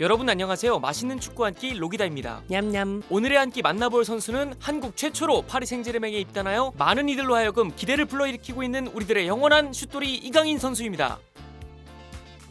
여러분 안녕하세요. 맛있는 축구 한 끼 로기다입니다. 냠냠. 오늘의 한 끼 만나볼 선수는 한국 최초로 파리 생제르맹에 입단하여 많은 이들로 하여금 기대를 불러일으키고 있는 우리들의 영원한 슛돌이 이강인 선수입니다.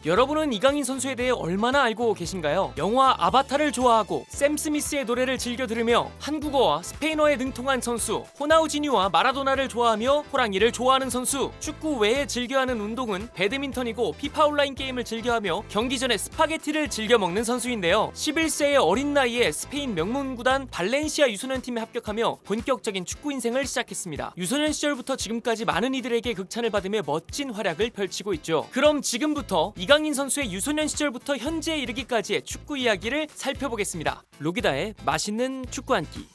여러분은 이강인 선수에 대해 얼마나 알고 계신가요? 영화 아바타를 좋아하고 샘 스미스의 노래를 즐겨 들으며 한국어와 스페인어에 능통한 선수, 호나우지뉴와 마라도나를 좋아하며 호랑이를 좋아하는 선수, 축구 외에 즐겨하는 운동은 배드민턴이고 피파 온라인 게임을 즐겨하며 경기 전에 스파게티를 즐겨 먹는 선수인데요. 11세의 어린 나이에 스페인 명문 구단 발렌시아 유소년팀에 합격하며 본격적인 축구 인생을 시작했습니다. 유소년 시절부터 지금까지 많은 이들에게 극찬을 받으며 멋진 활약을 펼치고 있죠. 그럼 지금부터 이강인 선수의 유소년 시절부터 현재에 이르기까지의 축구 이야기를 살펴보겠습니다. 로기다의 맛있는 축구 한 끼.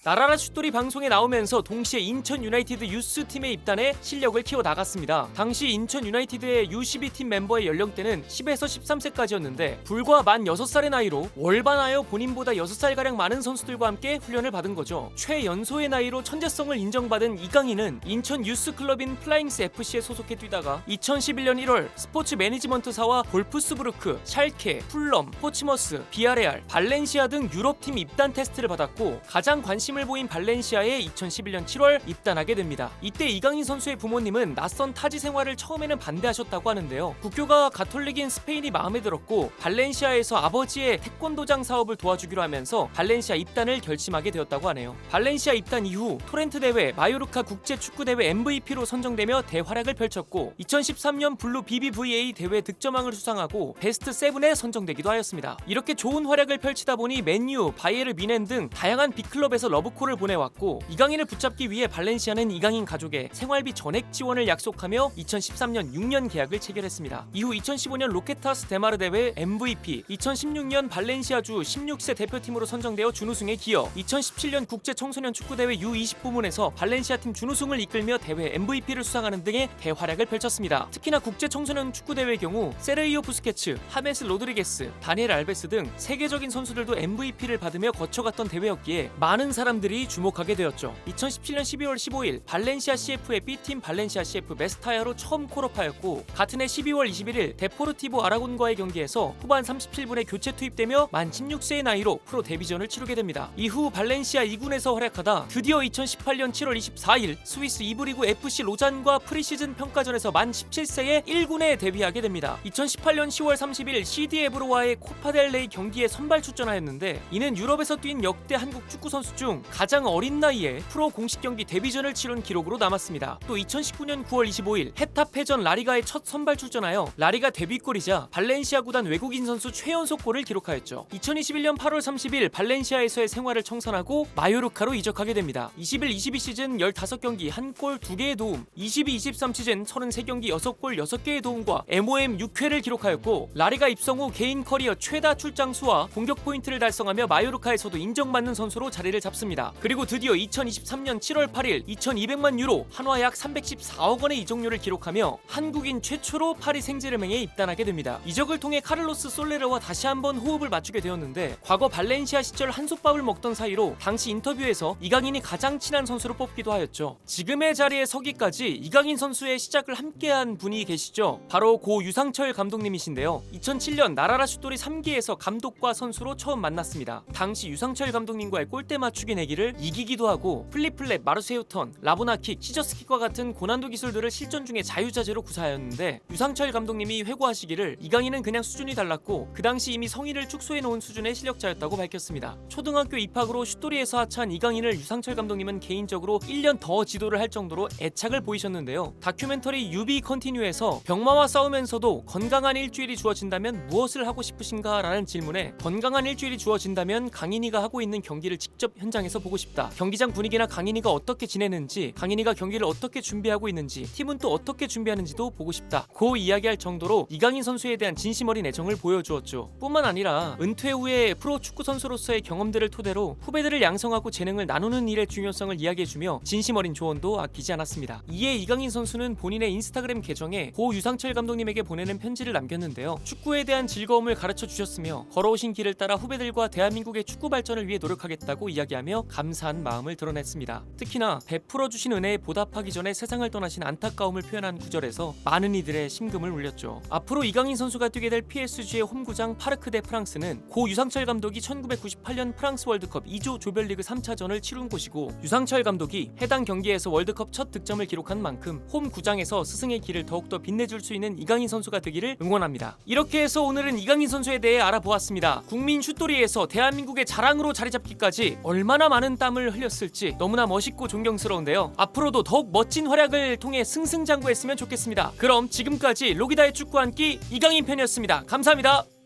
나라라 슛돌이 방송에 나오면서 동시에 인천 유나이티드 유스팀에 입단해 실력을 키워나갔습니다. 당시 인천 유나이티드의 U12팀 멤버의 연령대는 10에서 13세까지였는데 불과 만 6살의 나이로 월반하여 본인보다 6살가량 많은 선수들과 함께 훈련을 받은 거죠. 최연소의 나이로 천재성을 인정받은 이강인은 인천 유스클럽인 플라잉스 FC에 소속해 뛰다가 2011년 1월 스포츠 매니지먼트사와 볼프스부르크, 샬케, 풀럼, 포츠머스, 비아레알, 발렌시아 등 유럽팀 입단 테스트를 받았고 가장 관심을 보인 발렌시아에 2011년 7월 입단하게 됩니다. 이때 이강인 선수의 부모님은 낯선 타지 생활을 처음에는 반대하셨다고 하는데요. 국교가 가톨릭인 스페인이 마음에 들었고 발렌시아에서 아버지의 태권도장 사업을 도와주기로 하면서 발렌시아 입단을 결심하게 되었다고 하네요. 발렌시아 입단 이후 토렌트 대회, 마요르카 국제 축구 대회 MVP로 선정되며 대활약을 펼쳤고 2013년 블루 BBVA 대회 득점왕을 수상하고 베스트 7에 선정되기도 하였습니다. 이렇게 좋은 활약을 펼치다 보니 맨유, 바이에른 뮌헨 등 다양한 빅클럽에서 러브콜을 보내왔고 이강인을 붙잡기 위해 발렌시아는 이강인 가족의 생활비 전액 지원을 약속하며 2013년 6년 계약을 체결했습니다. 이후 2015년 로케타스 데마르 대회 MVP, 2016년 발렌시아주 16세 대표팀으로 선정되어 준우승에 기여, 2017년 국제 청소년 축구대회 U20 부문에서 발렌시아 팀 준우승을 이끌며 대회 MVP를 수상하는 등의 대활약을 펼쳤습니다. 특히나 국제 청소년 축구대회의 경우 세르히오 부스케츠, 하메스 로드리게스, 다니엘 알베스 등 세계적인 선수들도 MVP를 받으며 거쳐갔던 대회였기에 많은 사람들이 주목하게 되었죠. 2017년 12월 15일 발렌시아 CF의 B팀 발렌시아 CF 메스타야로 처음 콜업하였고 같은 해 12월 21일 데포르티보 아라곤과의 경기에서 후반 37분에 교체 투입되며 만 16세의 나이로 프로 데뷔전을 치르게 됩니다. 이후 발렌시아 2군에서 활약하다 드디어 2018년 7월 24일 스위스 2부 리그 FC 로잔과 프리시즌 평가전에서 만 17세에 1군에 데뷔하게 됩니다. 2018년 10월 30일 CD 에브로와의 코파델레이 경기에 선발 출전하였는데 이는 유럽에서 뛴 역대 한국 축구 선수 중 가장 어린 나이에 프로 공식 경기 데뷔전을 치른 기록으로 남았습니다. 또 2019년 9월 25일 헤타페전 라리가에 첫 선발 출전하여 라리가 데뷔골이자 발렌시아 구단 외국인 선수 최연소 골을 기록하였죠. 2021년 8월 30일 발렌시아에서의 생활을 청산하고 마요르카로 이적하게 됩니다. 21-22 시즌 15경기 1골 2개의 도움, 22-23 시즌 33경기 6골 6개의 도움과 MOM 6회를 기록하였고 라리가 입성 후 개인 커리어 최다 출장 수와 공격 포인트를 달성하며 마요르카에서도 인정받는 선수로 자리를 잡습니다. 그리고 드디어 2023년 7월 8일 2200만 유로 한화 약 314억 원의 이적료를 기록하며 한국인 최초로 파리 생제르맹에 입단하게 됩니다. 이적을 통해 카를로스 솔레르와 다시 한번 호흡을 맞추게 되었는데 과거 발렌시아 시절 한솥밥을 먹던 사이로 당시 인터뷰에서 이강인이 가장 친한 선수로 뽑기도 하였죠. 지금의 자리에 서기까지 이강인 선수의 시작을 함께한 분이 계시죠. 바로 고 유상철 감독님이신데요. 2007년 나라라 슛돌이 3기에서 감독과 선수로 처음 만났습니다. 당시 유상철 감독님과의 골대 맞추기 내기를 이기기도 하고 플립플랩, 마르세유턴, 라보나킥, 시저스킥과 같은 고난도 기술들을 실전 중에 자유자재로 구사하였는데 유상철 감독님이 회고하시기를 이강인은 그냥 수준이 달랐고 그 당시 이미 성의를 축소해놓은 수준의 실력자였다고 밝혔습니다. 초등학교 입학으로 슛돌이에서 하차한 이강인을 유상철 감독님은 개인적으로 1년 더 지도를 할 정도로 애착을 보이셨는데요. 다큐멘터리 유비 컨티뉴에서 병마와 싸우면서도 건강한 일주일이 주어진다면 무엇을 하고 싶으신가? 라는 질문에 건강한 일주일이 주어진다면 강인이가 하고 있는 경기를 직접 현장에서 보고 싶다. 경기장 분위기나 강인이가 어떻게 지내는지, 강인이가 경기를 어떻게 준비하고 있는지, 팀은 또 어떻게 준비하는지도 보고 싶다. 고 이야기할 정도로 이강인 선수에 대한 진심 어린 애정을 보여주었죠. 뿐만 아니라 은퇴 후에 프로 축구 선수로서의 경험들을 토대로 후배들을 양성하고 재능을 나누는 일의 중요성을 이야기해주며 진심 어린 조언도 아끼지 않았습니다. 이에 이강인 선수는 본인의 인스타그램 계정에 고 유상철 감독님에게 보내는 편지를 남겼는데요. 축구에 대한 즐거움을 가르쳐 주셨으며 걸어오신 길을 따라 후배들과 대한민국의 축구 발전을 위해 노력하겠다고 이야기하며 인사하며 감사한 마음을 드러냈습니다. 특히나 베풀어주신 은혜에 보답하기 전에 세상을 떠나신 안타까움을 표현한 구절에서 많은 이들의 심금을 울렸죠. 앞으로 이강인 선수가 뛰게 될 PSG의 홈구장 파르크 대 프랑스는 고 유상철 감독이 1998년 프랑스 월드컵 2조 조별리그 3차전을 치룬 곳이고, 유상철 감독이 해당 경기에서 월드컵 첫 득점을 기록한 만큼 홈구장에서 스승의 길을 더욱더 빛내줄 수 있는 이강인 선수가 되기를 응원합니다. 이렇게 해서 오늘은 이강인 선수에 대해 알아보았습니다. 국민 슛돌이에서 대한민국의 자랑으로 자리잡기까지 얼마나 많은 땀을 흘렸을지 너무나 멋있고 존경스러운데요. 앞으로도 더욱 멋진 활약을 통해 승승장구했으면 좋겠습니다. 그럼 지금까지 로기다의 축구 한 끼 이강인 편이었습니다. 감사합니다.